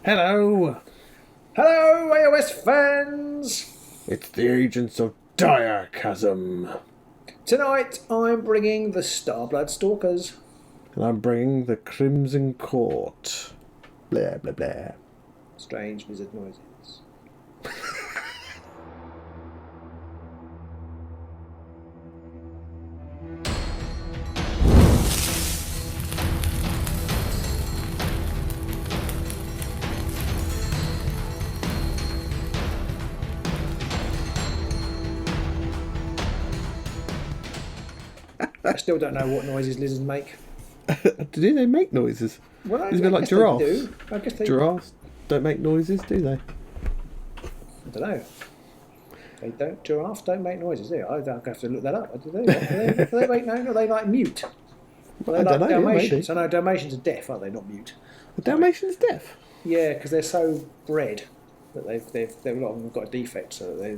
Hello! Hello, AOS fans! It's the agents of Direchasm. Tonight I'm bringing the Starblood Stalkers. And I'm bringing the Crimson Court. Blah, blah, blah. Strange lizard noises. I still don't know what noises lizards make. Do they make noises? Well, It's a bit like giraffes. They do. I guess they Giraffes don't make noises, do they? I don't know. They don't. Giraffes don't make noises, do they? I don't have to look that up. Do they make no? Are they like mute? Are they I don't like know. Dalmatians? Maybe. I know Dalmatians are deaf, aren't they? Not mute. The Dalmatian's deaf. Yeah, because they're so bred that they've a lot of them got a defect, so they're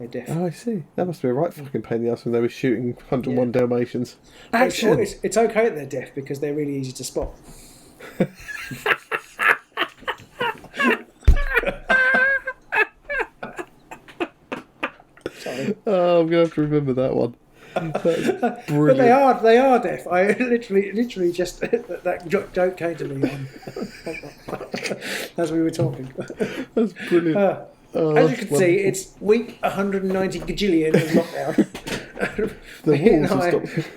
deaf. Oh, I see. That must be a right fucking pain in the ass when they were shooting 101 Dalmatians. Actually, Action! it's okay that they're deaf because they're really easy to spot. Sorry. Oh, I'm going to have to remember that one. That's But brilliant. they are deaf. I literally just that joke came to me as we were talking. That's brilliant. As you can see, it's week 190 gajillion of lockdown. The Pete and walls have I- stopped.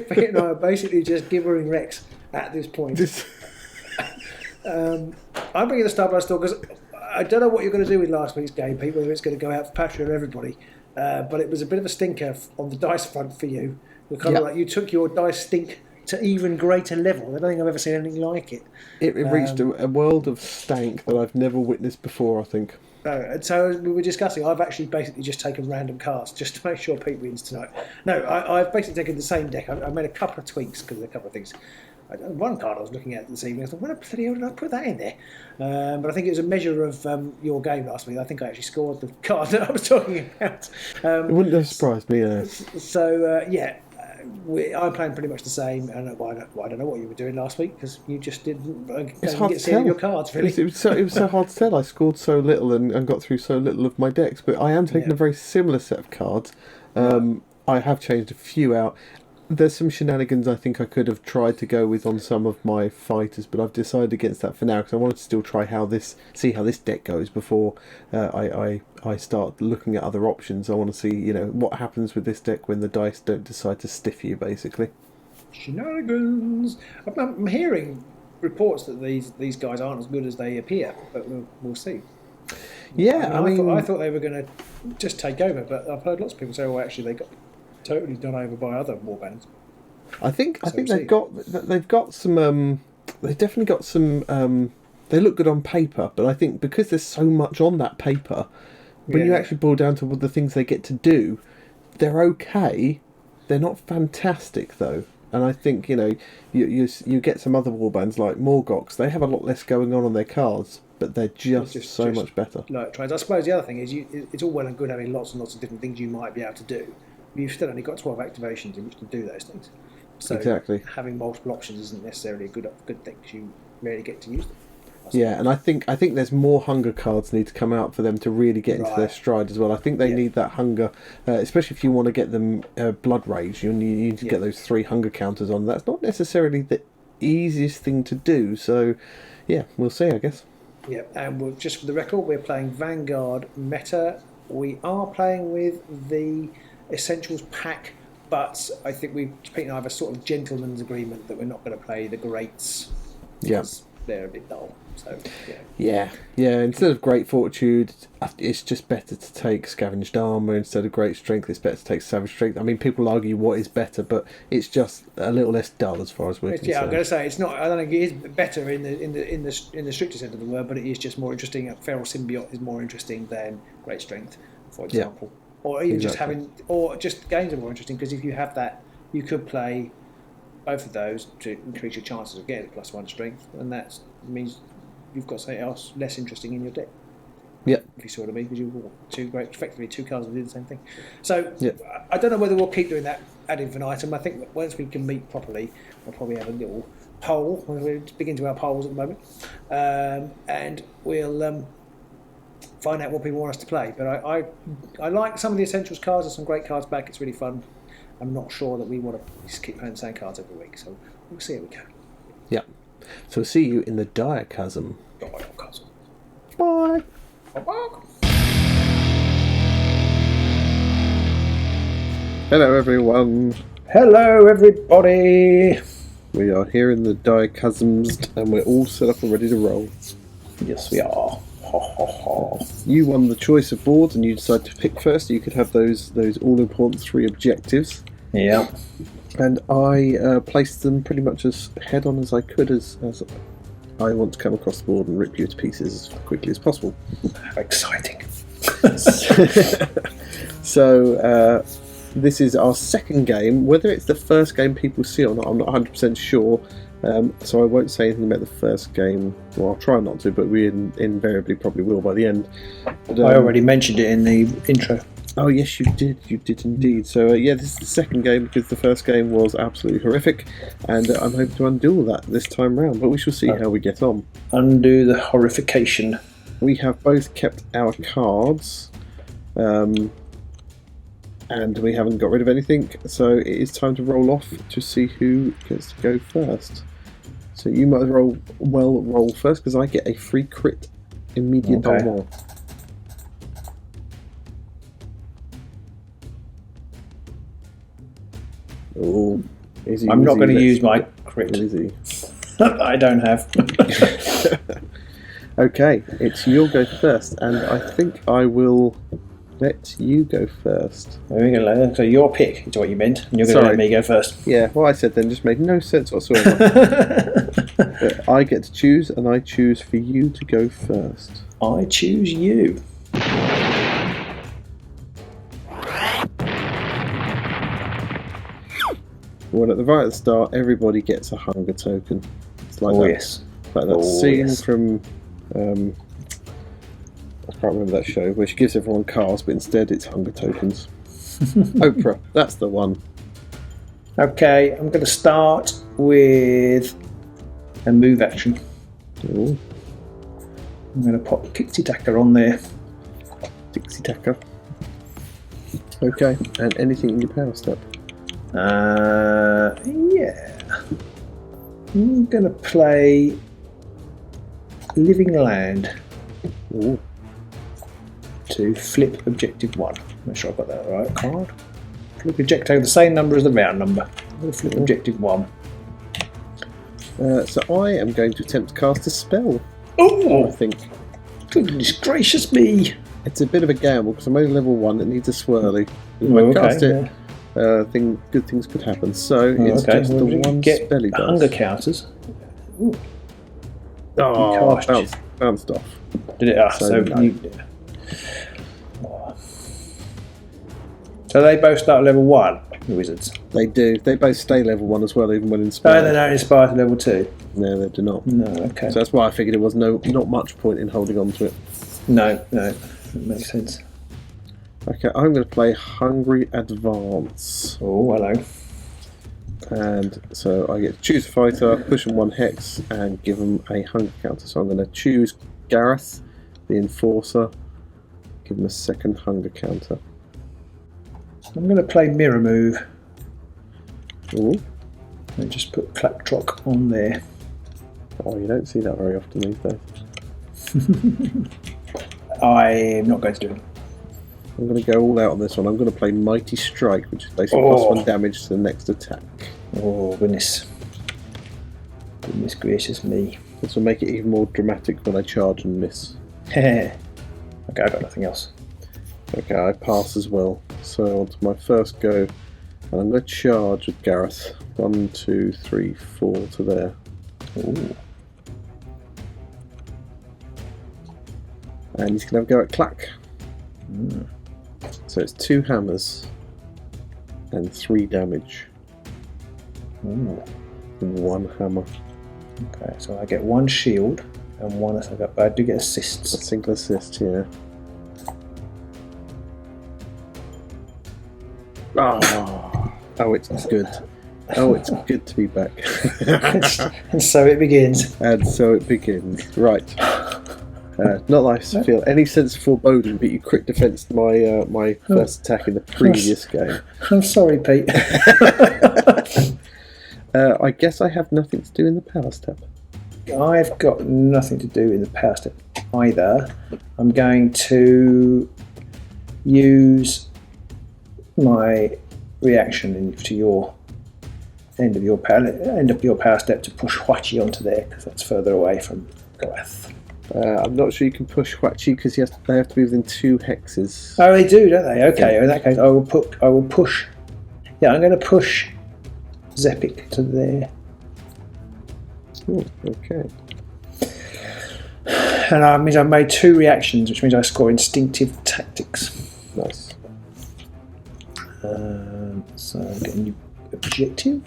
Pete and I are basically just gibbering Rex at this point. I'm bringing the Starblood Stalkers. I don't know what you're going to do with last week's game, Pete, whether it's going to go out for Patreon or everybody. But it was a bit of a stinker on the dice front for you. You're kind of like you took your dice stink to even greater level. I don't think I've ever seen anything like it. It reached a world of stank that I've never witnessed before, I think. And so as we were discussing, I've actually basically just taken random cards just to make sure Pete wins tonight. No, I've basically taken the same deck. I made a couple of tweaks because of a couple of things. One card I was looking at this evening, I thought, when the bloody hell did I put that in there? But I think it was a measure of your game last week. I think I actually scored the card that I was talking about. It wouldn't have surprised me. I'm playing pretty much the same. I don't know what you were doing last week because you just didn't It's hard get to to see any of tell. your cards, really. It was so hard to tell. I scored so little and got through so little of my decks, but I am taking a very similar set of cards. I have changed a few out. There's some shenanigans I think I could have tried to go with on some of my fighters, but I've decided against that for now because I wanted to still try see how this deck goes before I start looking at other options. I want to see what happens with this deck when the dice don't decide to stiff you, basically. Shenanigans. I'm hearing reports that these guys aren't as good as they appear, but we'll see. Yeah, I thought they were going to just take over, but I've heard lots of people say, "Oh, actually, they got totally done over by other warbands." I think they've got some. They've definitely got some. They look good on paper, but I think because there's so much on that paper, when you actually boil down to the things they get to do, they're okay. They're not fantastic though, and I think you get some other warbands like Morgox. They have a lot less going on their cards, but they're just much better. Like I suppose the other thing is it's all well and good having lots and lots of different things you might be able to do. You've still only got 12 activations in which to do those things. So exactly. Having multiple options isn't necessarily a good thing because you rarely get to use them. Yeah, and I think there's more hunger cards need to come out for them to really get into their stride as well. I think they need that hunger, especially if you want to get them blood rage. You need to get those 3 hunger counters on. That's not necessarily the easiest thing to do. So, yeah, we'll see, I guess. Yeah, and just for the record, we're playing Vanguard meta. We are playing with the Essentials pack, but I think Pete and I have a sort of gentleman's agreement that we're not going to play the Greats because they're a bit dull. So yeah. Instead of Great Fortitude, it's just better to take Scavenged Armour instead of Great Strength. It's better to take Savage Strength. I mean, people argue what is better, but it's just a little less dull as far as we're concerned. Yeah, I'm going to say it's not. I don't think it is better in the strictest sense of the word, but it is just more interesting. Feral Symbiote is more interesting than Great Strength, for example. Or even just games are more interesting because if you have that, you could play both of those to increase your chances of getting +1 strength, and that means you've got something else less interesting in your deck. Yeah. If you saw what I mean, because you've got effectively 2 cards that do the same thing. So I don't know whether we'll keep doing that ad infinitum. I think that once we can meet properly, we'll probably have a little poll. We're digging into our polls at the moment, and we'll find out what people want us to play. But I like some of the Essentials cards. There's some great cards back. It's really fun. I'm not sure that we want to just keep playing the same cards every week, so we'll see how we go. Yeah. So we'll see you in the Direchasm. Direchasm. Bye. Bye. Hello, everyone. Hello, everybody. We are here in the Direchasms, and we're all set up and ready to roll. Yes, we are. Ho, ho, ho. You won the choice of boards, and you decided to pick first. You could have those all-important 3 objectives. Yeah. And I placed them pretty much as head-on as I could, as I want to come across the board and rip you to pieces as quickly as possible. How exciting. So, this is our second game. Whether it's the first game people see or not, I'm not 100% sure. So I won't say anything about the first game. Well, I'll try not to, but we invariably probably will by the end. But, I already mentioned it in the intro. Oh yes, you did. You did indeed. So yeah, this is the second game because the first game was absolutely horrific, and I'm hoping to undo all that this time round. But we shall see how we get on. Undo the horrification. We have both kept our cards, and we haven't got rid of anything. So it is time to roll off to see who gets to go first. So you might as well roll first because I get a free crit immediately. Oh, I'm not going to use my crit. Easy. I don't have. Okay, it's you'll go first, and I think I will let you go first. So your pick is what you meant, and you're going to let me go first. Yeah, what I said then just made no sense whatsoever. But I get to choose, and I choose for you to go first. I choose you. Well, at the right at the start, everybody gets a hunger token. It's like that, Yes. like that scene from I can't remember that show, which gives everyone cars, but instead it's hunger tokens. Oprah, that's the one. Okay, I'm going to start with a move action. Ooh. I'm going to pop Pixie Tacker on there. Dixie Tacker. Okay, and anything in your power step? Yeah. I'm going to play Living Land. Ooh. To flip objective 1. Make sure I've got that right card. Flip objective, the same number as the round number. I'm going to flip objective 1. So I am going to attempt to cast a spell. Oh! I think. Goodness gracious me! It's a bit of a gamble because I'm only level 1. It needs a swirly. If I Okay, cast it, good things could happen. So it's just the one spell he does. Hunger counters. Ooh. Oh, bounced off. Did it? So they both start level 1, the wizards. They do. They both stay level 1 as well, even when inspired. Oh, they don't inspire to level 2. No, they do not. No, okay. So that's why I figured it was not much point in holding on to it. No, that makes sense. Okay, I'm going to play Hungry Advance. Oh, hello. And so I get to choose a fighter, push them 1 hex, and give them a hunger counter. So I'm going to choose Gareth, the Enforcer, give him a 2nd hunger counter. I'm going to play Mirror Move. Ooh. And just put Claptrok on there. Oh, you don't see that very often these days. I'm not going to do it. I'm going to go all out on this one. I'm going to play Mighty Strike, which is basically +1 damage to the next attack. Oh, goodness. Goodness gracious me. This will make it even more dramatic when I charge and miss. Okay, I've got nothing else. Okay, I pass as well. So on to my first go. And I'm going to charge with Gareth. 1, 2, 3, 4 to there. Ooh. And he's going to have a go at Clack. Mm. So it's 2 hammers and 3 damage. Ooh. And 1 hammer. Okay, so I get 1 shield and 1 attack. I do get assists. A single assist here. Oh, it's good. Oh, it's good to be back. And so it begins. And so it begins. Right. Not that I feel any sense of foreboding, but you crit defensed my my first attack in the previous game. I'm sorry, Pete. I guess I have nothing to do in the power step. I've got nothing to do in the power step either. I'm going to use my reaction into your end of your power step to push Huachi onto there, because that's further away from Goath. I'm not sure you can push Huachi because they have to be within 2 hexes. Oh, they do, don't they? Okay, in that case, I will push. Yeah, I'm going to push Zepik to there. Ooh, okay. And that means I've made 2 reactions, which means I score instinctive tactics. Nice. So I'm getting a new objective.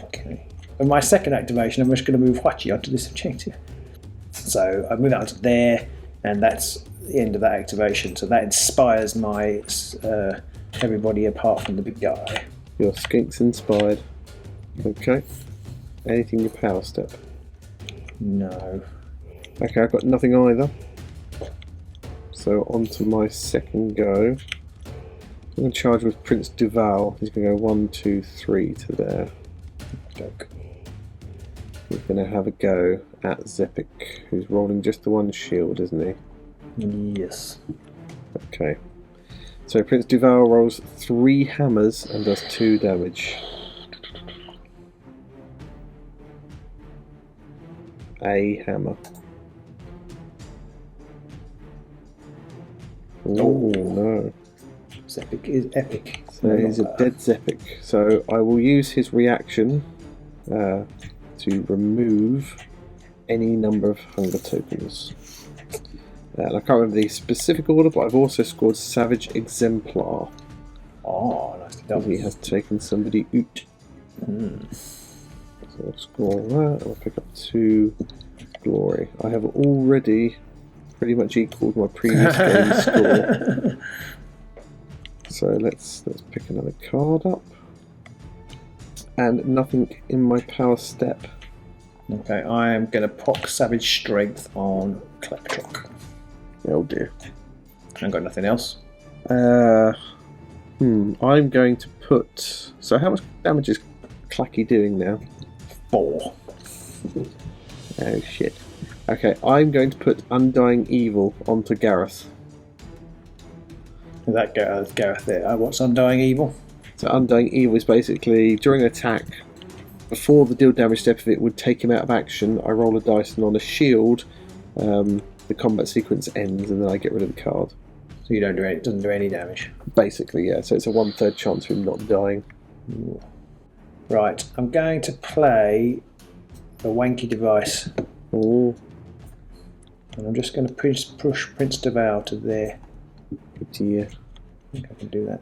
Okay. And my second activation, I'm just going to move Huachi onto this objective. So I move that onto there, and that's the end of that activation. So that inspires my everybody apart from the big guy. Your skink's inspired. Okay. Anything in your power step? No. Okay, I've got nothing either. So on to my second go. I'm going to charge with Prince Duval. He's going to go 1, 2, 3 to there. Joke. He's going to have a go at Zepik, who's rolling just the 1 shield, isn't he? Yes. Okay. So Prince Duval rolls 3 hammers and does 2 damage. A hammer. Oh no. Zepik is epic. So he's a dead Zepik. So I will use his reaction to remove any number of hunger tokens. And I can't remember the specific order, but I've also scored Savage Exemplar. Oh, nice to He has taken somebody out. So I'll score that, and I'll pick up 2 glory. I have already pretty much equalled my previous game's score. So let's pick another card up. And nothing in my power step. Okay, I am going to pock Savage Strength on Kleptrock. Oh dear. I've got nothing else. I'm going to put... So how much damage is Clacky doing now? 4. Oh shit. Okay, I'm going to put Undying Evil onto Gareth. Is that Gareth there? What's Undying Evil? So Undying Evil is basically, during an attack, before the deal damage step of it would take him out of action, I roll a dice, and on a shield, the combat sequence ends, and then I get rid of the card. So you don't do any, it doesn't do any damage? Basically, yeah. So it's a 1/3 chance of him not dying. Ooh. Right, I'm going to play a wanky device. Oh. And I'm just going to push Prince Devour to there. Good dear. I think I can do that.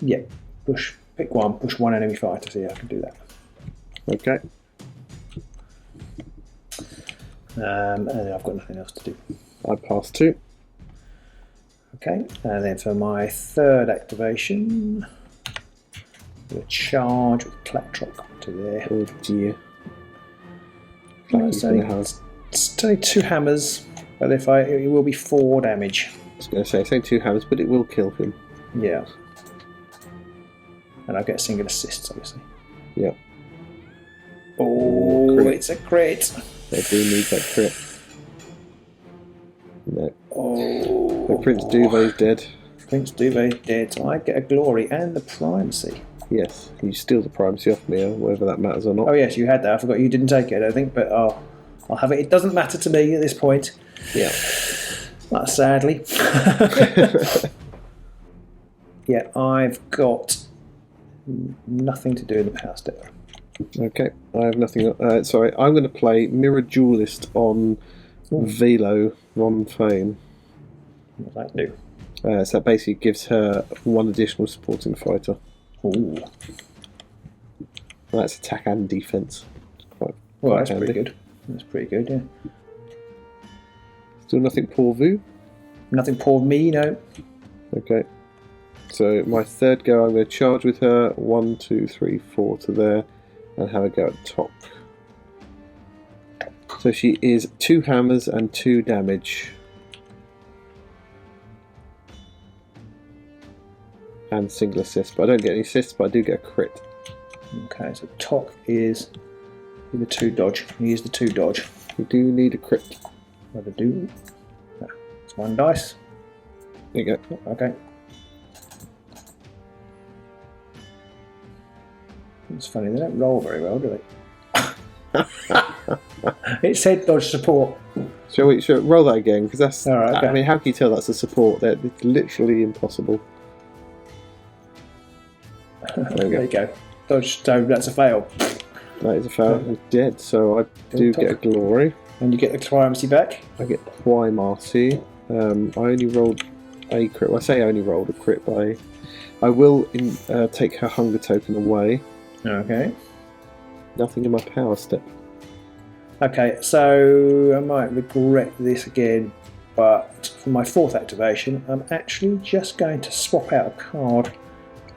Yeah, pick one, push 1 enemy fighter, see if I can do that. Okay. And then I've got nothing else to do. I pass 2. Okay, and then for my third activation, we'll charge with Kleptrock to there. Oh dear. It's only 2 hammers, but it will be 4 damage. I was going to say, it's only 2 hammers, but it will kill him. Yeah. And I'll get single assists, obviously. Yeah. Oh, Crit. it's a crit. They do need that crit. No. Oh. So Prince Duvet's dead. Prince Duvet's dead, so I get a glory and the primacy. Yes, you steal the primacy off me, whether that matters or not. Oh yes, you had that. I forgot you didn't take it, I don't think, but I'll have it. It doesn't matter to me at this point. Yeah. Sadly. Yeah, I've got nothing to do in the power step. Okay, I have nothing. Sorry, I'm going to play Mirror Duelist on Velo Ron Fane. What does that do? So that basically gives her 1 additional supporting fighter. Ooh. Well, that's attack and defense. Well, that's handy. pretty good. That's pretty good, yeah. Still nothing pour vu? Nothing poor me, no. Okay. So my third go, I'm going to charge with her. 1, 2, 3, 4 to there, and have a go at top. So she is 2 hammers and 2 damage. And single assist, but I don't get any assists, but I do get a crit. Okay, so top is the 2 dodge. He is the 2 dodge. You do need a crit. What I do? It's 1 dice. There you go. Okay. It's funny, they don't roll very well, do they? It said dodge support. Shall we roll that again? Because that's. All right, okay. I mean, how can you tell that's a support? It's literally impossible. There you go. Dodge, so that's a fail. That is a fail. He's dead, so I do get a glory. And you get the primacy back. I get primacy. I only rolled a crit. Well, I say I only rolled a crit, but I will take her hunger token away. Okay. Nothing in my power step. Okay, so I might regret this again, but for my 4th activation, I'm actually just going to swap out a card.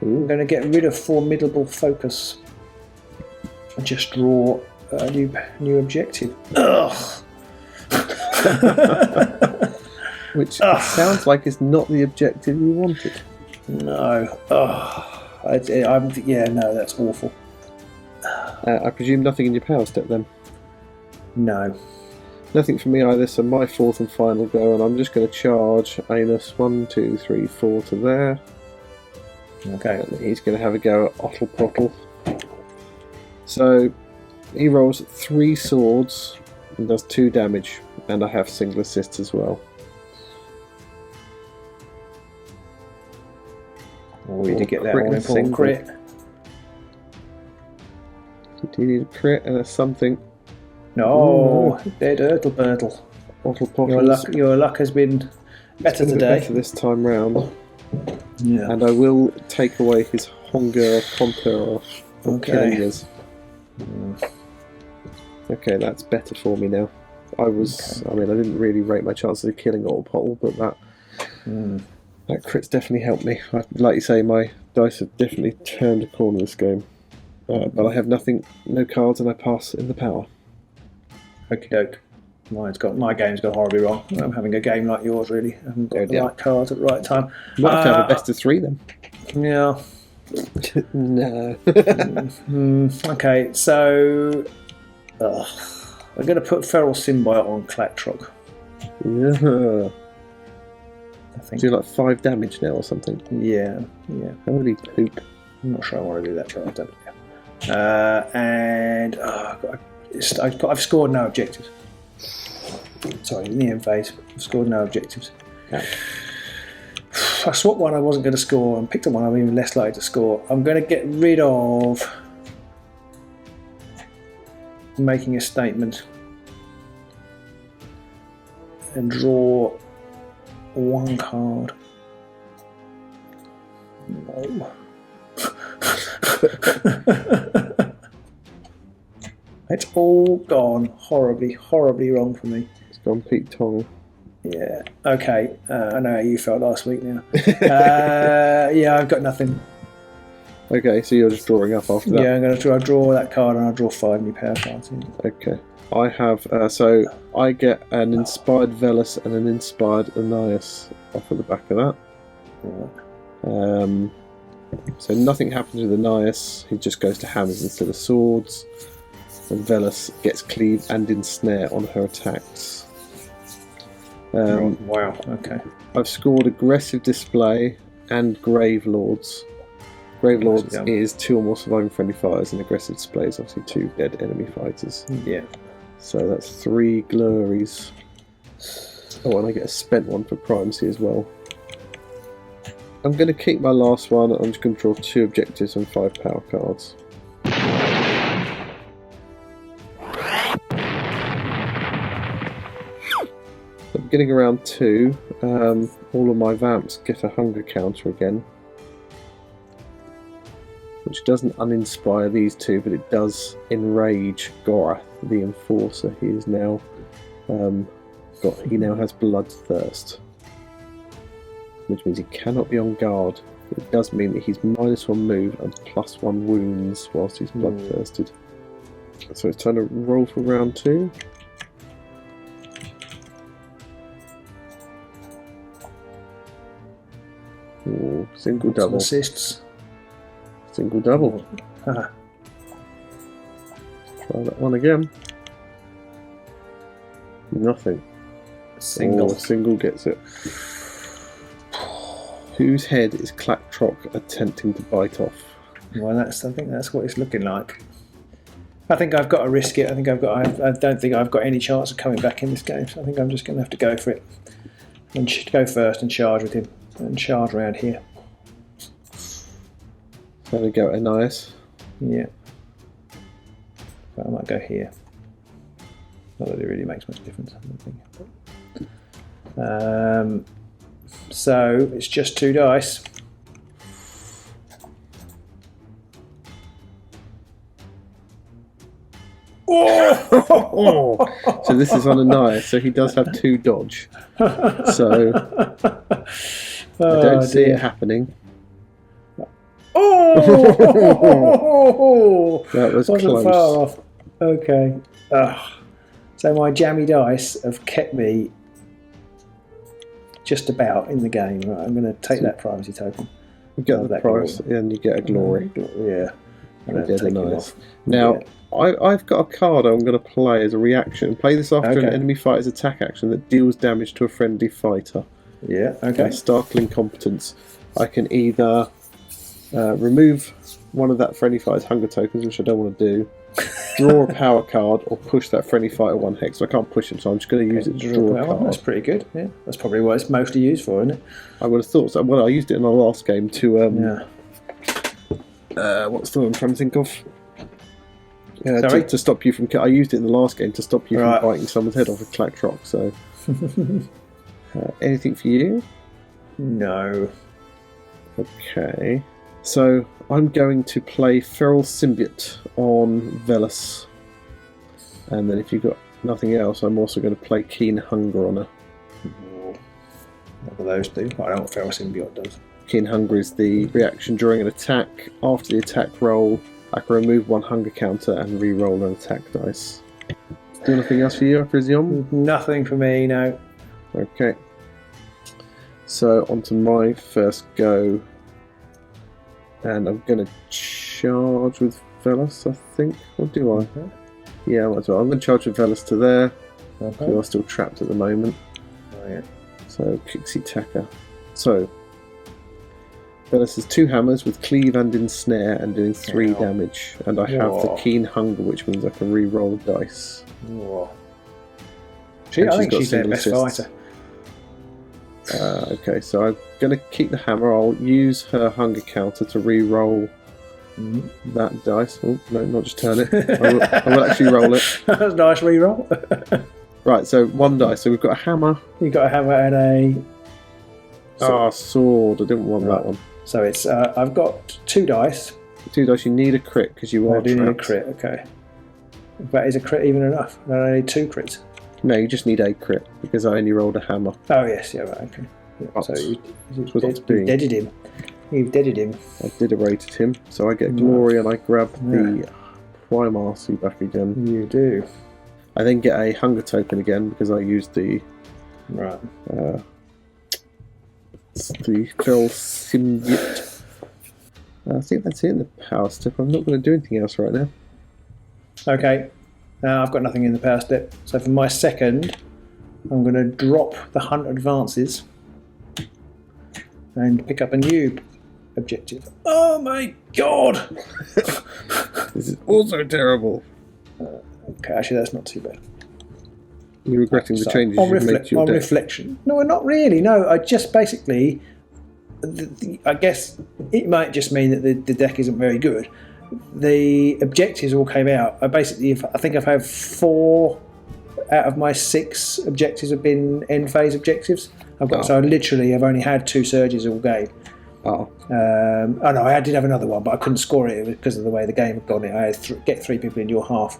Ooh. I'm going to get rid of Formidable Focus and just draw a new objective. Ugh. Which sounds like it's not the objective you wanted. No. No, that's awful. I presume nothing in your power step then? No. Nothing for me either, so my 4th and final go, and I'm just going to charge Anus 1, 2, 3, 4 to there. Okay. And he's going to have a go at Ottle Pottle. So he rolls 3 swords and does 2 damage, and I have single assist as well. Oh, you did get that Crit all and important single. crit. So do you need a crit and a something? No, dead Hurtle Burtle. Ottle Pottle. Your luck has been better today. Better this time round. Yeah. And I will take away his hunger conqueror for killing us. Okay, that's better for me now. I didn't really rate my chances of killing Ottle Pottle, but that crit's definitely helped me. Like you say, my dice have definitely turned a corner this game. But I have nothing, no cards, and I pass in the power. Okie doke. My game's gone horribly wrong. I'm having a game like yours, really. I haven't got the right cards at the right time. You might have to have a best of 3 then. Yeah. No. Okay, so I'm going to put Feral Symbiote on Clacktrock. Yeah. I think. Do like 5 damage now or something? Yeah. How would he poop? I'm not sure I want to do that, but I don't know. I've scored no objectives. Sorry, in the end phase, I've scored no objectives. Yeah. I swapped one I wasn't going to score and picked up one I'm even less likely to score. I'm going to get rid of making a statement and draw 1 card. No. It's all gone horribly, horribly wrong for me. It's gone Pete Tong. Yeah. Okay. I know how you felt last week now. Yeah, I've got nothing. Okay, so you're just drawing up after that. Yeah, I'm going to draw that card and I'll draw 5 new power cards. Okay. I have, so I get an Inspired Velus and an Inspired Anias off of the back of that. Right. So nothing happens with Anias, he just goes to hammers instead of swords. And Velus gets cleave and ensnare on her attacks. Wow, okay. I've scored Aggressive Display and Grave Lords. Grave Lords is 2 or more surviving friendly fighters, and Aggressive Display is obviously 2 dead enemy fighters. Yeah. So that's 3 glories. Oh, and I get a spent one for primacy as well. I'm going to keep my last one. I'm just going to draw 2 objectives and 5 power cards. So beginning around 2, all of my vamps get a hunger counter again. Which doesn't uninspire these 2, but it does enrage Gorath, the Enforcer. He is now he now has Bloodthirst. which means he cannot be on guard. It does mean that he's -1 move and +1 wounds whilst he's bloodthirsted. So it's time to roll for round 2. Ooh, single double. Assists. Single double. Try that one again. Nothing. Single. Single gets it. Whose head is Clacktrock attempting to bite off? Well, I think that's what it's looking like. I think I've got to risk it. I don't think I've got any chance of coming back in this game. So I think I'm just going to have to go for it and go first and charge with him and charge around here. There we go, Anais. Yeah. So I might go here. Not that it really makes much difference, I don't think. So it's just 2 dice. Oh! So this is on Anais, so he does have 2 dodge. So I don't see it happening. Oh! That was Wasn't close. far off. Okay. So my jammy dice have kept me just about in the game. Right, I'm going to take that privacy token. You get the prize and you get a glory. Yeah. Nice. Now, I've got a card I'm going to play as a reaction. Play this after an enemy fighter's attack action that deals damage to a friendly fighter. Yeah, okay. Darkling competence. I can either remove one of that friendly fighter's hunger tokens, which I don't want to do, draw a power card, or push that friendly fighter 1 hex. So I can't push him, so I'm just going to use it to draw a card. That's pretty good. Yeah, that's probably what it's mostly used for, isn't it? I would have thought so. Well, I used it in the last game to what's the one I'm trying to think of? To stop you from. I used it in the last game to stop you from biting someone's head off with Clacktrock. So, anything for you? No. Okay. So I'm going to play Feral Symbiote on Velas, and then if you've got nothing else, I'm also going to play Keen Hunger on her. What do those do? I don't know what Feral Symbiote does. Keen Hunger is the reaction during an attack. After the attack roll, I can remove 1 hunger counter and re-roll an attack dice. Do anything else for you, I presume? Nothing for me, no. Okay. So onto my first go. And I'm going to charge with Velas, I think. Or do I? Okay. Yeah, I might as well. I'm going to charge with Velas to there. Okay. Who are still trapped at the moment. Oh, yeah. So, Kixie Taka. So, Velas has 2 hammers with cleave and ensnare and doing 3 damage. And I have the Keen Hunger, which means I can re-roll the dice. Whoa. I think she's their best fighter. Okay, so I'm going to keep the hammer. I'll use her hunger counter to re-roll that dice. Oh, no, not just turn it. I will actually roll it. That's a nice re-roll. Right, so 1 dice. So we've got a hammer. You've got a hammer and a... sword. I didn't want that one. So it's I've got 2 dice. 2 dice. You need a crit because you are I do need a trapped. crit, okay. But is a crit even enough? I need 2 crits. No, you just need a crit because I only rolled a hammer. Oh yes, yeah, right, okay. Yeah, so you've deaded him. You've deaded him. I diderated him, so I get glory and I grab the Primarcy back again. You do. I then get a hunger token again because I used the the Feral Symbiote. I think that's it in the power step. I'm not going to do anything else right now. Okay. I've got nothing in the power step. So for my second, I'm going to drop the hunt advances and pick up a new objective. Oh my god! This is also terrible. Okay, actually that's not too bad. You're regretting the changes you've made to your deck. Reflection. No, not really. No, I just basically... I guess it might just mean that the deck isn't very good. The objectives all came out. I think I've had 4 out of my 6 objectives have been end phase objectives. So I literally have only had 2 surges all game. Oh no, I did have another one, but I couldn't score it because of the way the game had gone. I had get 3 people in your half.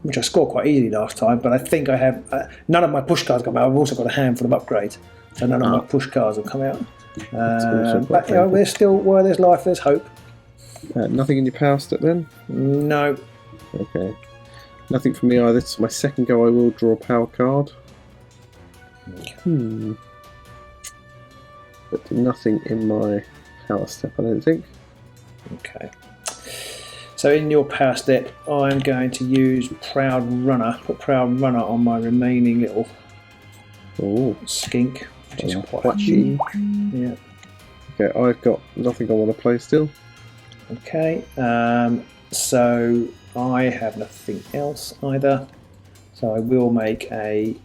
which I scored quite easily last time, but I think I have none of my push cards come out. I've also got a handful of upgrades, so none of my push cards have come out. But there's still, where there's life, there's hope. Nothing in your power step then? No. Okay. Nothing for me either. It's my second go. I will draw a power card. But nothing in my power step, I don't think. Okay. So in your power step, I'm going to use Proud Runner. Put Proud Runner on my remaining little skink, which is quite cheap. Yeah. Okay, I've got nothing I want to play still. Okay. So I have nothing else either. So I will make a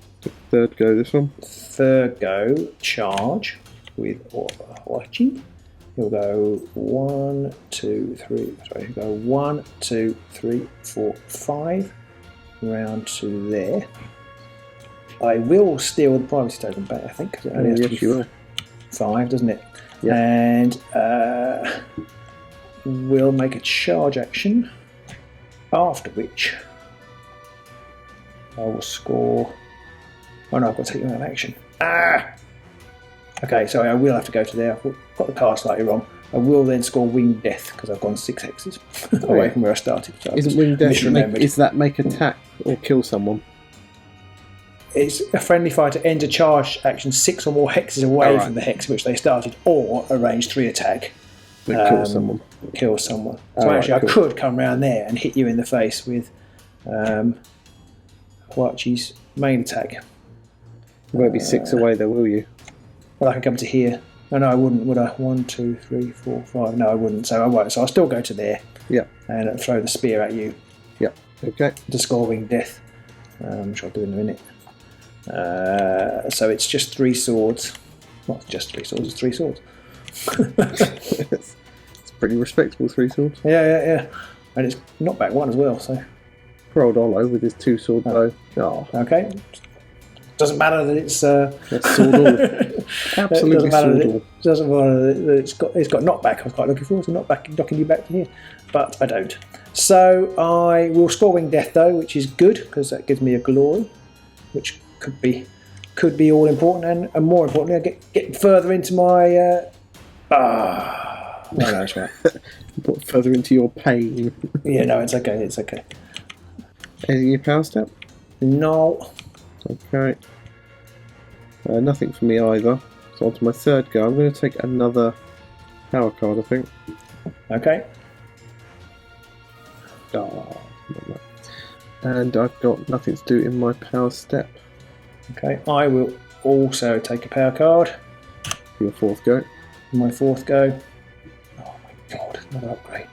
third go. This one. Third go charge with watching. He'll go 1, 2, 3. Sorry, he'll go 1, 2, 3, 4, 5 round to there. I will steal the privacy token back, I think, because it only has to be 5, doesn't it? Yeah. And we'll make a charge action. After which, I will score. Oh no, I've got to take that action. Okay, sorry, I will have to go to there. I've got the card slightly wrong. I will then score Winged Death because I've gone 6 hexes away from where I started. So isn't Winged Death is that make attack or kill someone? It's a friendly fighter ends a charge action 6 or more hexes away from the hex which they started, or a range 3 attack. Kill someone. Kill someone. So actually, I could come around there and hit you in the face with Huachi's main attack. You won't be 6 away though, will you? Well, I can come to here. Oh, no, I wouldn't, would I? 1, 2, 3, 4, 5. No, I wouldn't. So I won't. So I'll still go to there. Yeah. And throw the spear at you. Yeah. Okay. To score Winged Death, which I'll do in a minute. So it's just 3 swords. Not just 3 swords. It's 3 swords. It's pretty respectable 3 swords. Yeah. And it's knockback 1 as well. So. For old Olo with his 2 sword bow. Oh. Okay. Doesn't matter that it's sword all. Absolutely sword all. Doesn't matter that it's got knockback. I was quite looking forward to knocking you back to here, but I don't. So I will score Winged Death though, which is good because that gives me a glory, which could be all important and more importantly, I get further into my. No, it's right. Further into your pain. Yeah, no, it's okay. It's okay. Anything in your power step? No. Okay. Nothing for me either. So on to my third go. I'm going to take another power card, I think. Okay. And I've got nothing to do in my power step. Okay. I will also take a power card. For your 4th go. My 4th go. Oh my god, another upgrade.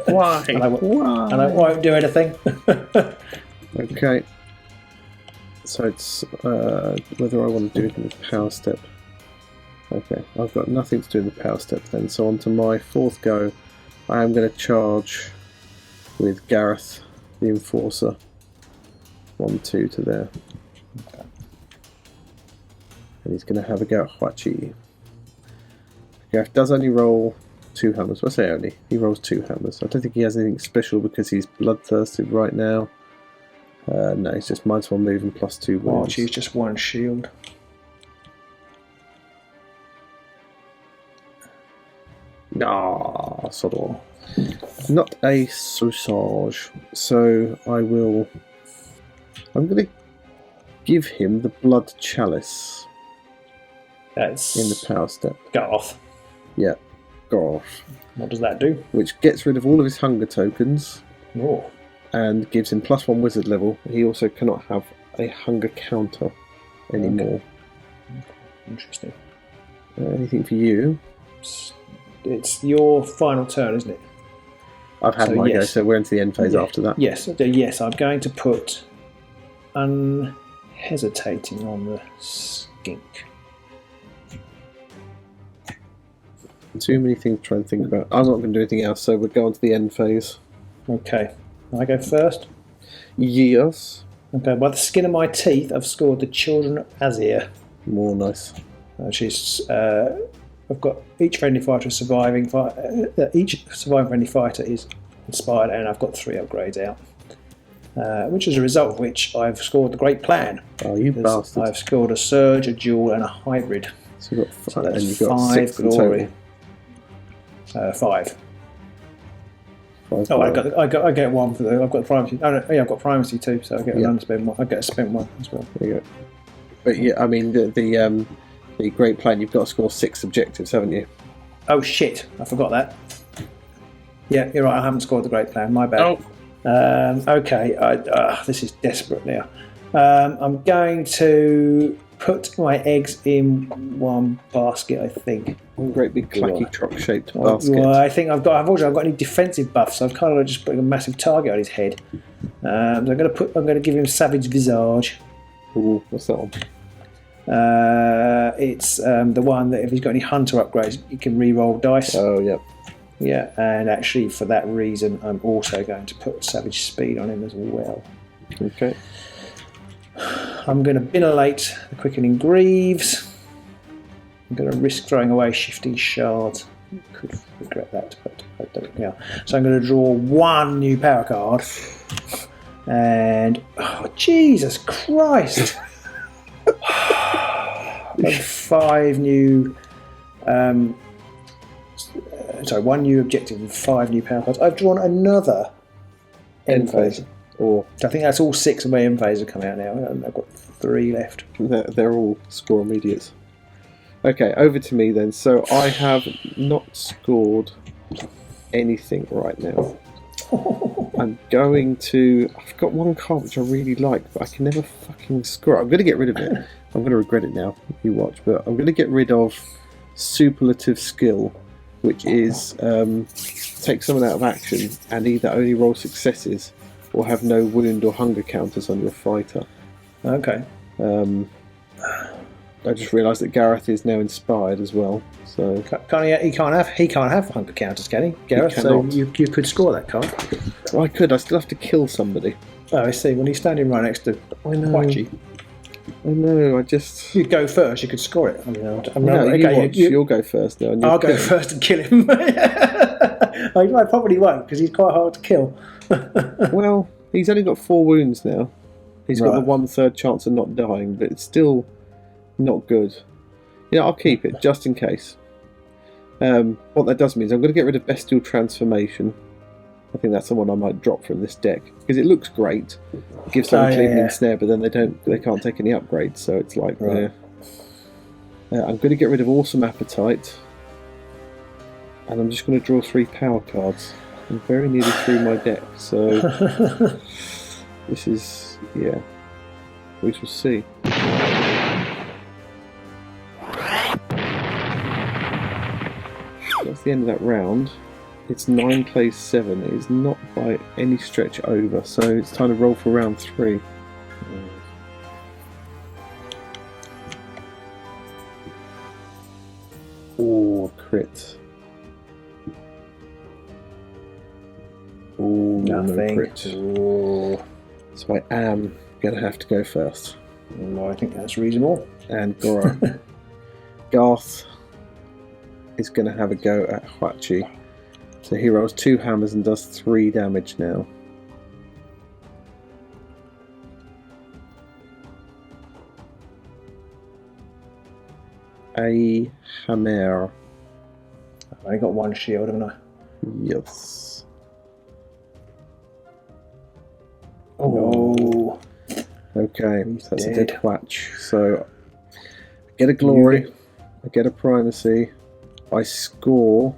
Why? And I won't do anything. Okay. So it's whether I want to do it in the power step. Okay, I've got nothing to do in the power step then. So on to my 4th go, I am going to charge with Gareth, the Enforcer. 1, 2 to there. Okay. And he's going to have a go at Huachi. Gareth does only roll 2 hammers. Well, I say only. He rolls 2 hammers. I don't think he has anything special because he's bloodthirsted right now. No, it's just -1 move and +2 wounds. Archie's just 1 shield. Ah, sod on. Not a sausage. So I'm going to give him the Blood Chalice. That's in the power step. Garth. Yeah, Garth. What does that do? Which gets rid of all of his hunger tokens. Oh. And gives him +1 wizard level. He also cannot have a hunger counter anymore. Okay. Interesting. Anything for you? It's your final turn, isn't it? I've had my go, so we're into the end phase after that. Yes, I'm going to put unhesitating on the skink. Too many things to try and think about. I'm not going to do anything else, so we'll go on to the end phase. Okay. I go first? Yes. Okay, by the skin of my teeth, I've scored the Children of Azir. More nice. Which is, I've got each friendly fighter surviving. Each surviving friendly fighter is inspired, and I've got 3 upgrades out. Which is a result of which I've scored the Great Plan. Oh, you bastard. I've scored a Surge, a Duel, and a Hybrid. So you've got 5, So that's and you've got 5 6 in glory. total. 5. 5 Oh, glory. I get 1 for the. I've got primacy. Oh, no, yeah, I've got primacy too, so I get Yeah. an unspent 1. I get a spent 1 as well. There you go. But yeah, I mean, the Great Plan, you've got to score 6 objectives, haven't you? Oh shit! I forgot that. Yeah, you're right. I haven't scored the Great Plan. My bad. Oh. Okay, this is desperate now. I'm going to put my eggs in one basket, I think. One great big clacky truck-shaped Well, basket. I think I've got any defensive buffs, so I've kind of just put a massive target on his head. So I'm going to give him Savage Visage. Ooh, what's that one? It's the one that if he's got any hunter upgrades, you can re-roll dice. Oh, yeah. Yeah, and actually for that reason, I'm also going to put Savage Speed on him as well. Okay. I'm going to Binolate the Quickening Greaves. I'm going to risk throwing away Shifting Shards. Could regret that, but I don't know. So I'm going to draw 1 new power card. And, oh, Jesus Christ! 5 new... 1 new objective and 5 new power cards. I've drawn another end phase. Or I think that's all 6 of my end phases have come out now. I've got 3 left. they're all score immediates. Okay, over to me then. So I have not scored anything right now. I'm going to... I've got 1 card which I really like, but I can never fucking score it. I'm going to get rid of it. I'm going to regret it now, you watch. But I'm going to get rid of Superlative Skill, which is take someone out of action and either only roll successes or have no wound or hunger counters on your fighter. Okay. I just realised that Gareth is now inspired as well. So He can't have hunger counters, can he? Gareth, He so cannot. you could score that card. I could. I still have to kill somebody. Oh, I see. Well, he's standing right next to I know. Quatchy. I know. I just. You go first. You could score it. No, you watch. You'll go first now. And I'll go first and kill him. I probably won't because he's quite hard to kill. Well, he's only got 4 wounds now. He's got the Right. 1/3 chance of not dying, but it's still not good. Yeah, I'll keep it just in case. What that does mean is I'm going to get rid of Bestial Transformation. I think that's the one I might drop from this deck because it looks great. It gives them a cleaning snare, but then they can't take any upgrades, so it's like Right. I'm going to get rid of Awesome Appetite, and I'm just going to draw 3 power cards. I'm very nearly through my deck, so this is we shall see. That's the end of that round. It's 9 plays 7. It is not by any stretch over, so it's time to roll for round 3. Oh, crit. Oh, no Nothing. crit. Ooh. So I am going to have to go first. Well, I think that's reasonable. And Garth is going to have a go at Huachi. So he rolls 2 hammers and does 3 damage now. A hammer. I've only got 1 shield, haven't I? Yes. Oh. Okay, so that's a dead. dead Huach. So I get a glory, I get a primacy, I score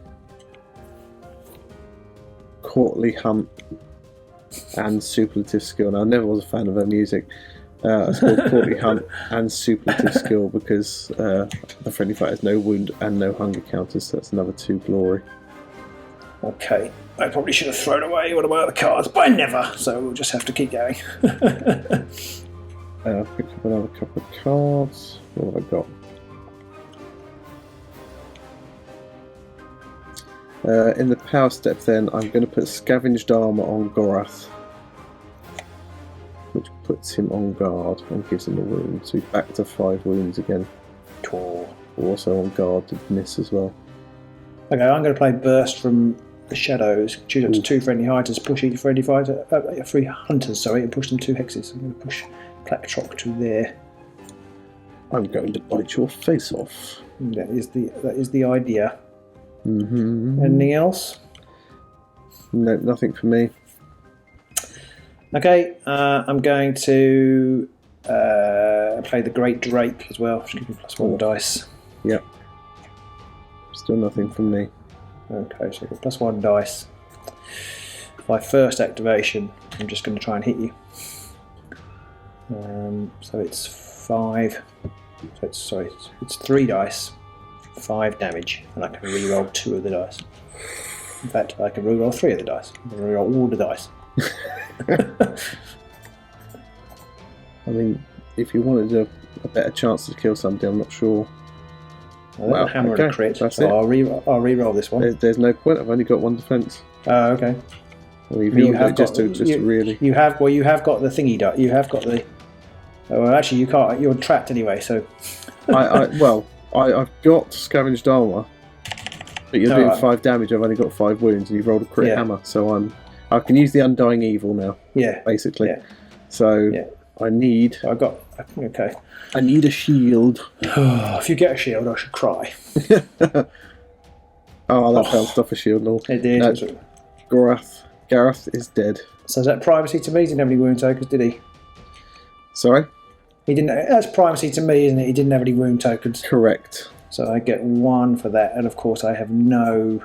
Courtly Hunt and Superlative Skill. Now, I never was a fan of her music. I scored Courtly Hunt and Superlative Skill because the friendly fighter has no wound and no hunger counters, so that's another 2 glory. Okay. I probably should have thrown away one of my other cards, but I never, so we'll just have to keep going. I'll pick up another couple of cards. What have I got? In the power step then, I'm going to put Scavenged Armour on Gorath, which puts him on guard and gives him a wound, so he's back to 5 wounds again. Also on guard to miss as well. Okay, I'm going to play Burst from the shadows. Choose up to 2 friendly hunters. Push each friendly fighter, 3 hunters, sorry, and push them 2 hexes. I'm going to push Platrock to there. I'm going to bite your face off. That is the idea. Mm-hmm. Anything else? No, nothing for me. Okay, I'm going to play the Great Drake as well. Just give me +1 dice. Yep. Still nothing from me. Okay, so +1 dice. My first activation, I'm just going to try and hit you. So it's 5. So it's 3 dice, 5 damage, and I can re-roll 2 of the dice. In fact, I can re-roll 3 of the dice. I can re-roll all the dice. I mean, if you wanted a better chance to kill somebody, I'm not sure. Well, hammer and a crit, so I'll re-roll this one. There's no point. I've only got 1 defence. Oh, okay. Well, you have got really. You have got the thingy die. You have got the. Oh, well, actually, you can't. You're trapped anyway. So. I've got scavenged armour, but you're doing 5 damage. I've only got 5 wounds, and you've rolled a crit hammer, so I can use the Undying Evil now. Yeah. Basically. Yeah. So I need. Okay. I need a shield. If you get a shield, I should cry. That bounced off a shield and all. It did. Gareth is dead. So is that primacy to me? He didn't have any wound tokens, did he? Sorry? He didn't. That's primacy to me, isn't it? He didn't have any wound tokens. Correct. So I get 1 for that, and of course I have no.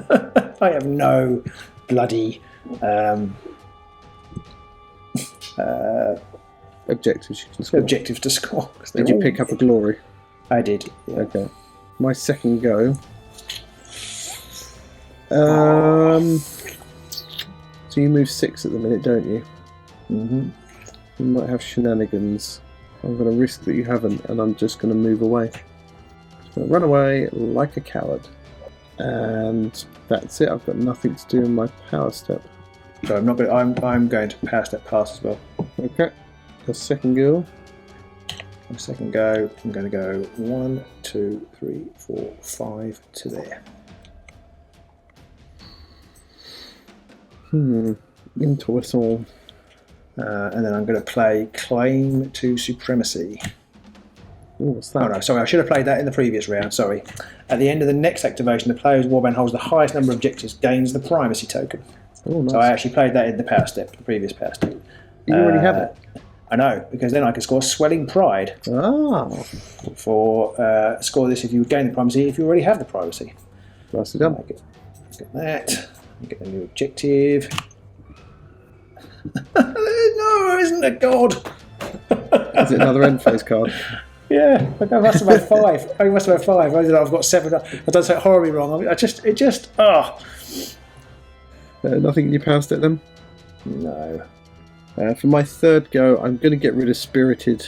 I have no bloody. Objectives you can score. Objectives to score. Did you pick up a glory? I did. Yeah. Okay. My second go. So you move 6 at the minute, don't you? Mm-hmm. You might have shenanigans. I'm going to risk that you haven't, and I'm just going to move away. Just going to run away like a coward. And that's it. I've got nothing to do in my power step. So I'm not going. I'm going to power step pass as well. Okay. The second go. My second go. I'm going to go 1, 2, 3, 4, 5 to there. Interesting. And then I'm going to play Claim to Supremacy. Ooh, what's that? Oh no, sorry, I should have played that in the previous round, sorry. At the end of the next activation, the player's warband holds the highest number of objectives, gains the primacy token. Oh, nice. So I actually played that in the power step, the previous power step. You already have it? I know, because then I can score Swelling Pride. For score this if you gain the primacy, if you already have the primacy. Nicely done. Get that. Get a new objective. No, isn't it God? Is it another end phase card? Yeah, I must have had 5. I must have had 5. I've got 7. I've done something horribly wrong. Nothing in your power step then? No. For my third go, I'm going to get rid of Spirited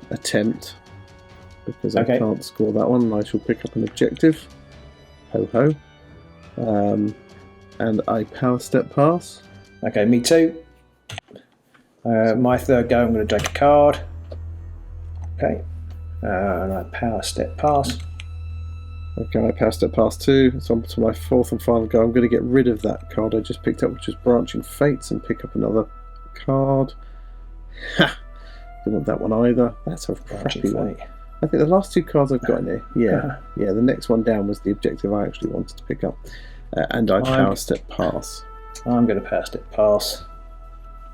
Attempt because I can't score that one. I shall pick up an objective. Ho ho. And I power step pass. Okay, me too. My third go, I'm going to take a card. Okay. And I power step pass. Okay, I power step pass 2. So on to my fourth and final go. I'm going to get rid of that card I just picked up, which is Branching Fates, and pick up another card. Ha! Don't want that one either. That's a crappy one. I think the last 2 cards I've got in here. Yeah, the next one down was the objective I actually wanted to pick up. And I power step pass. I'm going to power step pass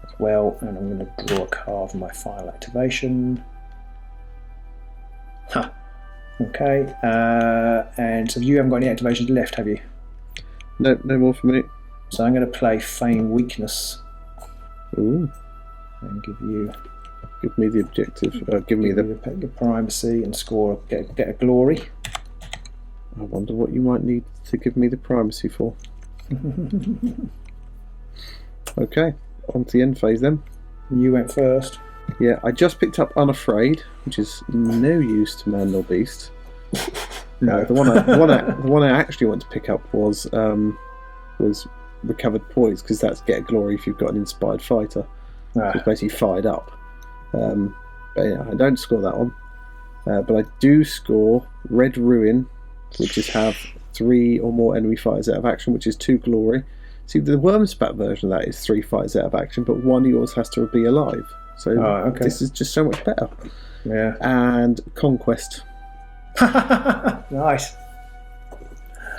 as well, and I'm going to draw a card for my final activation. Ha! Okay, and so you haven't got any activations left, have you? No, no more for me. So I'm going to play Feign Weakness. Ooh. And give me the objective. Give me the primacy and score. Get a glory. I wonder what you might need to give me the primacy for. Okay, on to the end phase then. You went first. Yeah, I just picked up Unafraid, which is no use to man nor beast. No, the one I actually want to pick up was Recovered Poise, because that's get a glory if you've got an inspired fighter. So it's basically fired up. But yeah, I don't score that one. But I do score Red Ruin, which is have 3 or more enemy fighters out of action, which is 2 glory. See, the Wormspat version of that is 3 fighters out of action, but 1 of yours has to be alive. So this is just so much better. Yeah. And Conquest. Nice.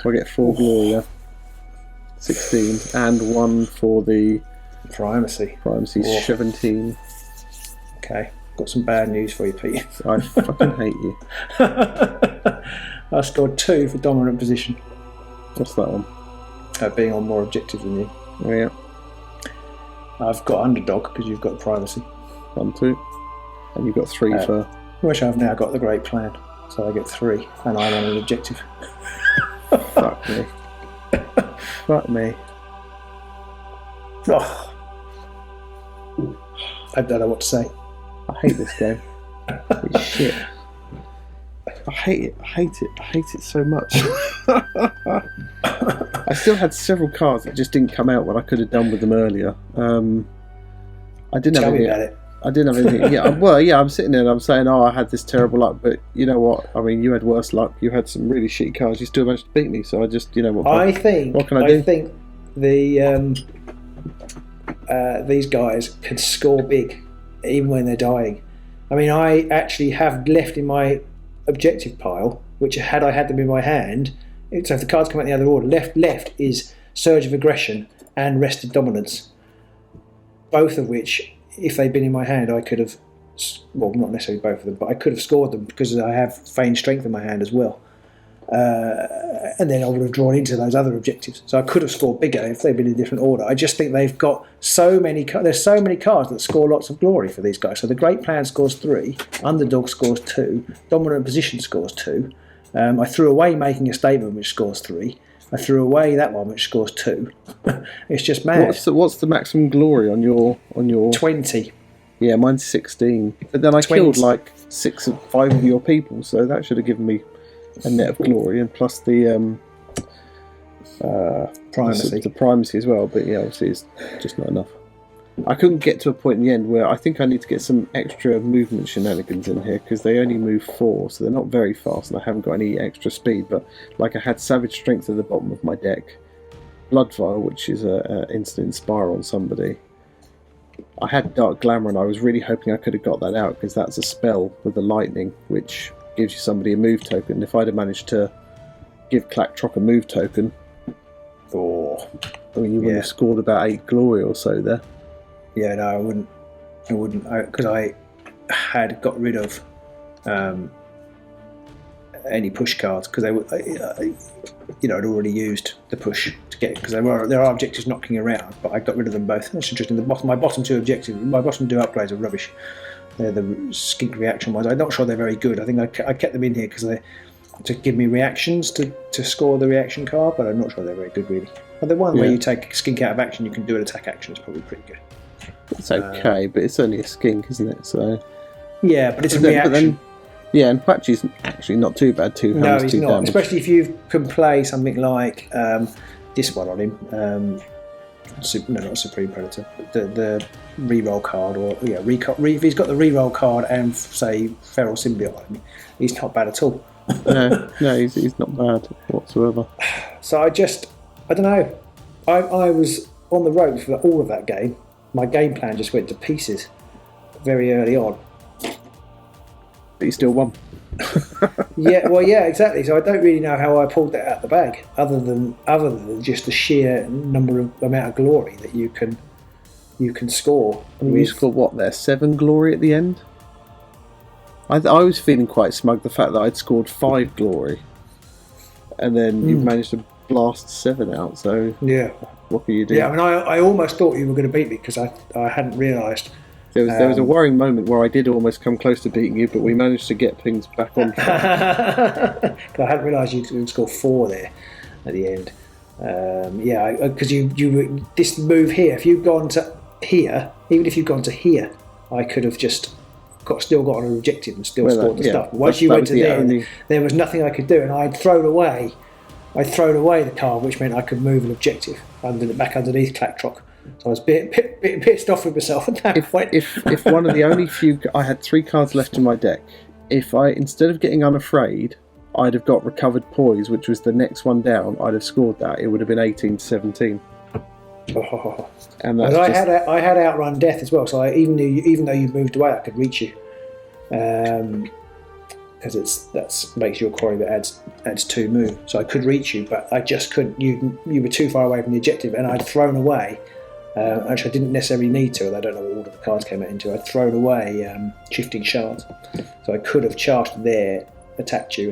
So I get 4 glory there. 16. And 1 for the Primacy. Primacy's 17. Okay. Got some bad news for you, Pete. I fucking hate you. I scored 2 for dominant position. What's that one? Being on more objectives than you. Oh, yeah. I've got underdog because you've got privacy. 1, 2. And you've got 3 for... I wish I've now got the great plan. So I get 3 and I'm on an objective. Fuck me. Fuck me. Oh. I don't know what to say. I hate this game. It's shit. I hate it. I hate it. I hate it so much. I still had several cards that just didn't come out when I could have done with them earlier. I didn't Tell have me anything. about it. I didn't have anything. Yeah, well, yeah. I'm sitting there and I'm saying, "Oh, I had this terrible luck," but you know what? I mean, you had worse luck. You had some really shitty cards. You still managed to beat me. So I just, what can I do? I think the these guys can score big, even when they're dying. I mean, I actually have left in my objective pile, which had I had them in my hand, so if the cards come out in the other order, left is Surge of Aggression and Rested Dominance, both of which, if they'd been in my hand, I could have, well, not necessarily both of them, but I could have scored them because I have Feigned Strength in my hand as well. And then I would have drawn into those other objectives. So I could have scored bigger if they'd been in a different order. I just think they've got so many... There's so many cards that score lots of glory for these guys. So the Great Plan scores 3, Underdog scores 2, Dominant Position scores 2. I threw away Making a Statement, which scores 3. I threw away that one, which scores 2. It's just mad. What's the maximum glory on your 20. Yeah, mine's 16. But then I 20. killed like 5 of your people, so that should have given me a net of glory, and plus the Primacy. The primacy as well. But yeah, obviously it's just not enough. I couldn't get to a point in the end where I think I need to get some extra movement shenanigans in here, because they only move 4, so they're not very fast, and I haven't got any extra speed. But like, I had Savage Strength at the bottom of my deck, Blood Vial, which is a instant inspire on somebody. I had Dark Glamour, and I was really hoping I could have got that out, because that's a spell with the lightning, which gives you somebody a move token. If I'd have managed to give Clacktrock a move token, you would have scored about 8 glory or so there. Yeah, no, I wouldn't, because I had got rid of any push cards, because they were, I'd already used the push to get, because there are objectives knocking around, but I got rid of them both. That's interesting. My bottom 2 objectives, my bottom 2 upgrades are rubbish. They're the skink reaction ones. I'm not sure they're very good. I think I kept them in here because to give me reactions to score the reaction card, but I'm not sure they're very good really. But the one where you take skink out of action, you can do an attack action, is probably pretty good. It's okay, but it's only a skink, isn't it? So yeah, but it's a reaction. And Patchy's actually not too bad. 2 No, he's 2 not. damage. Especially if you can play something like this one on him. Not Supreme Predator. The reroll card, or if he's got the reroll card and say Feral Symbiote on him, he's not bad at all. no, he's not bad whatsoever. So I don't know. I was on the ropes for all of that game. My game plan just went to pieces very early on. But you still won. yeah, exactly. So I don't really know how I pulled that out the bag, other than just the sheer amount of glory that you can score. You scored what there? 7 glory at the end. I was feeling quite smug, the fact that I'd scored 5 glory, and then you've managed to blast 7 out. So yeah, what can you do? Yeah, I mean, I almost thought you were going to beat me, because I hadn't realised. There was a worrying moment where I did almost come close to beating you, but we managed to get things back on track. I hadn't realised you'd score 4 there at the end. Because you this move here, if you'd gone to here, even if you'd gone to here, I could have just still got on an objective and still scored the stuff. But once you went to there, there was nothing I could do, and I'd thrown away the card, which meant I could move an objective back underneath Clacktrock. So I was a bit pissed off with myself at that point. If one of the only few... I had 3 cards left in my deck. If I, instead of getting Unafraid, I'd have got recovered poise, which was the next one down. I'd have scored that. It would have been 18-17. Oh. And that's I had outrun death as well. So even though you moved away, I could reach you. Because that makes your quarry that adds 2 move. So I could reach you, but I just couldn't. You were too far away from the objective, and I'd thrown away. Actually, I didn't necessarily need to, and I don't know what order the cards came out into. I'd thrown away shifting shards, so I could have charged there, attacked you,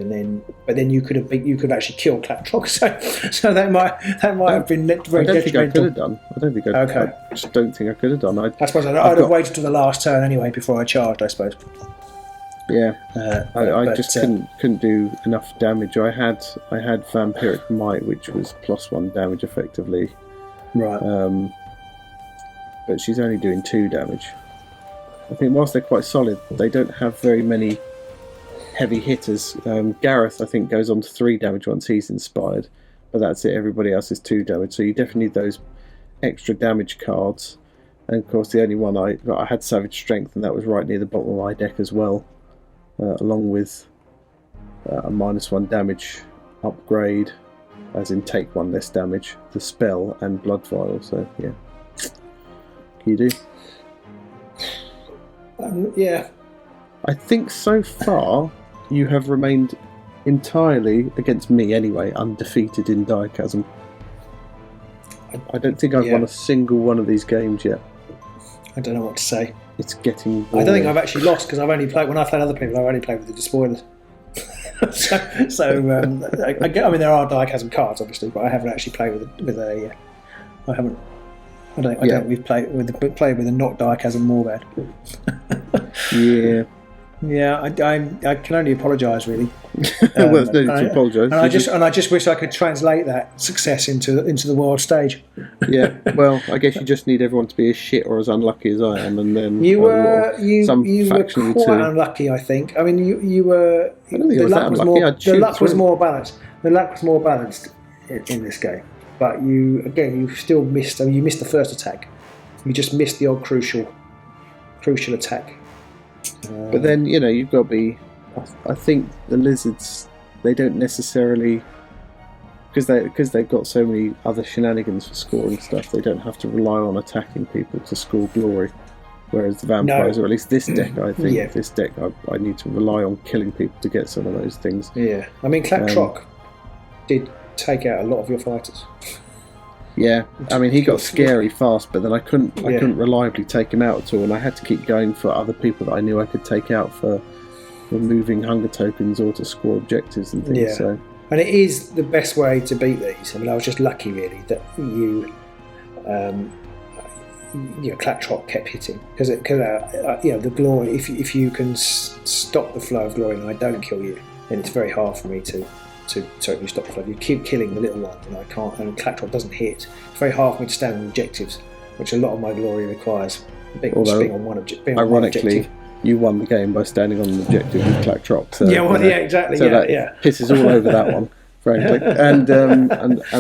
but then you could have actually killed Claptrap. So that might have been very detrimental. I don't think I could have done. I just don't think I could have done. I suppose I'd have waited till the last turn anyway before I charged, I suppose. Yeah, I just couldn't do enough damage. I had Vampiric Might, which was +1 damage effectively. Right. But she's only doing 2 damage. I think whilst they're quite solid, they don't have very many heavy hitters. Gareth, I think, goes on to 3 damage once he's inspired, but that's it. Everybody else is 2 damage. So you definitely need those extra damage cards. And of course, the only one I had Savage Strength, and that was right near the bottom of my deck as well, along with a -1 damage upgrade, as in take 1 less damage, the spell, and Blood Vial. So yeah. You do? Yeah. I think so far you have remained entirely, against me anyway, undefeated in Direchasm. I don't think I've won a single one of these games yet. I don't know what to say. It's getting boring. I don't think I've actually lost, because when I've played other people, I've only played with the Despoilers. I mean, there are Direchasm cards, obviously, but I haven't actually played with a. I haven't. I don't. We've played with a not Direchasm Morbad. Yeah. Yeah, I can only apologise, really. Well, there's no need to apologise. And I just wish I could translate that success into the world stage. Yeah, well, I guess you just need everyone to be as shit or as unlucky as I am, and then you were quite unlucky, I think. I mean, you were. I don't think I was that unlucky. The luck was more balanced. The luck was more balanced in this game, but you still missed. I mean, you missed the first attack. You just missed the odd crucial attack. But then, you've got to be. I think the lizards, they don't necessarily, because they've got so many other shenanigans for scoring stuff. They don't have to rely on attacking people to score glory. Whereas the vampires, or at least this deck, I think this deck, I need to rely on killing people to get some of those things. Yeah, I mean, Claptrap did take out a lot of your fighters. Yeah, I mean, he got scary fast, but then I couldn't reliably take him out at all, and I had to keep going for other people that I knew I could take out for removing hunger tokens or to score objectives and things. Yeah. So. And it is the best way to beat these. I mean, I was just lucky, really, that Claptrap kept hitting, because the glory. If you can stop the flow of glory and I don't kill you, then it's very hard for me to totally stop the flow. You keep killing the little ones, and I can't. And Claptrap doesn't hit. It's very hard for me to stand on objectives, which a lot of my glory requires. Being on one objective. You won the game by standing on an objective with Claptrap. So, exactly. So that pisses all over that one, frankly. And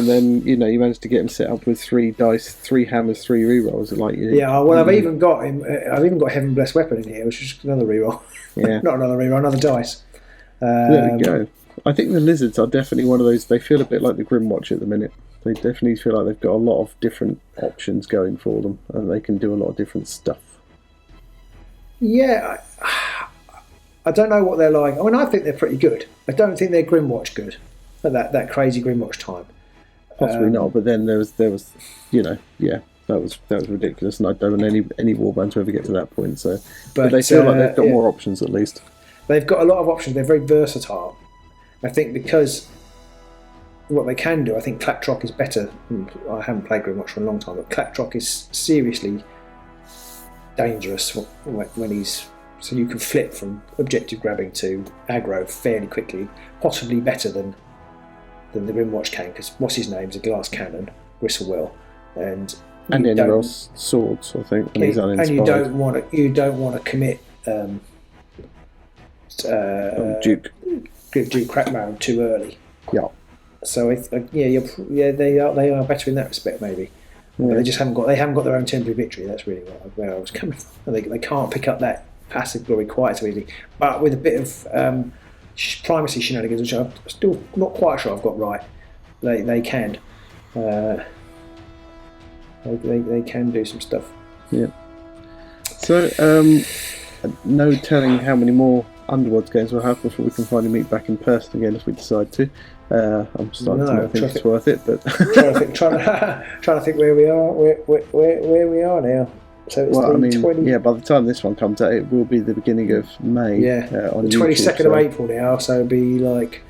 then you managed to get him set up with 3 dice, 3 hammers, 3 rerolls. I've even got him. I've even got Heaven Blessed Weapon in here, which is another reroll. Yeah, not another reroll, another dice. There we go. I think the lizards are definitely one of those. They feel a bit like the Grimwatch at the minute. They definitely feel like they've got a lot of different options going for them, and they can do a lot of different stuff. Yeah, I don't know what they're like. I mean, I think they're pretty good. I don't think they're Grimwatch good at that crazy Grimwatch time. Possibly not. But then there was that was ridiculous, and I don't want any warband to ever get to that point. So, but they feel like they've got more options at least. They've got a lot of options. They're very versatile. I think because what they can do, I think Claptrap is better. I haven't played Grimwatch for a long time, but Claptrap is seriously dangerous when he's. So you can flip from objective grabbing to aggro fairly quickly, possibly better than the Grimwatch can, because what's his name's a glass cannon, Whistlewell, and then he rolls swords, I think, when he's uninspired. And you don't want to commit Duke Crackmarrow too early. Yeah. So they are better in that respect, maybe. Yeah. But they just haven't got their own temporary victory. That's really where I was coming from. They can't pick up that passive glory quite so easily. But with a bit of primacy shenanigans, which I'm still not quite sure I've got right. They can. They can do some stuff. Yeah. So, no telling how many more Underworlds games we'll have before we can finally meet back in person again if we decide to. I'm starting to not think it's worth it, but trying to think where we are, where we are now. So it's 20. Yeah. By the time this one comes out, it will be the beginning of May. Yeah, on the 22nd of April now, so it'll be like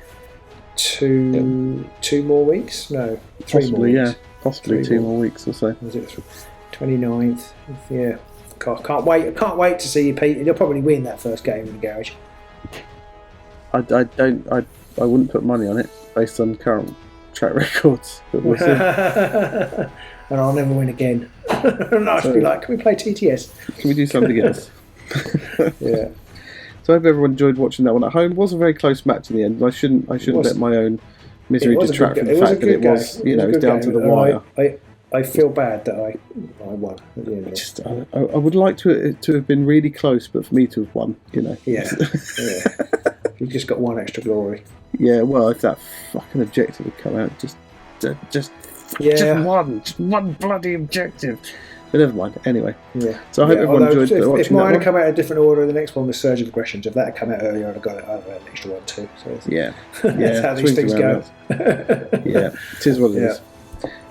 two more weeks. No, three more weeks. Yeah, possibly 2 more weeks or so. Was it 29th? Yeah. Can't wait! I can't wait to see you, Pete. You'll probably win that first game in the garage. I wouldn't put money on it based on current track records. But we'll see. And I'll never win again. And I'll be like, can we play TTS? Can we do something else? Yeah. So I hope everyone enjoyed watching that one at home. It was a very close match in the end. I shouldn't let my own misery detract from the fact that it was down to the wire. I feel bad that I won at the end of it. I would like to have been really close, but for me to have won, Yeah. You just got one extra glory. Yeah, well, if that fucking objective had come out, just one bloody objective. But never mind. Anyway, So I hope everyone enjoyed watching if mine had come out in a different order, the next one was Surge of Aggressions. If that had come out earlier, I'd have got an extra one too. So that's how these things go. Yeah, it is what it is.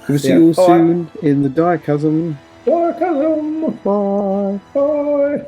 We'll see you all soon in the Direchasm. Direchasm. Bye. Bye.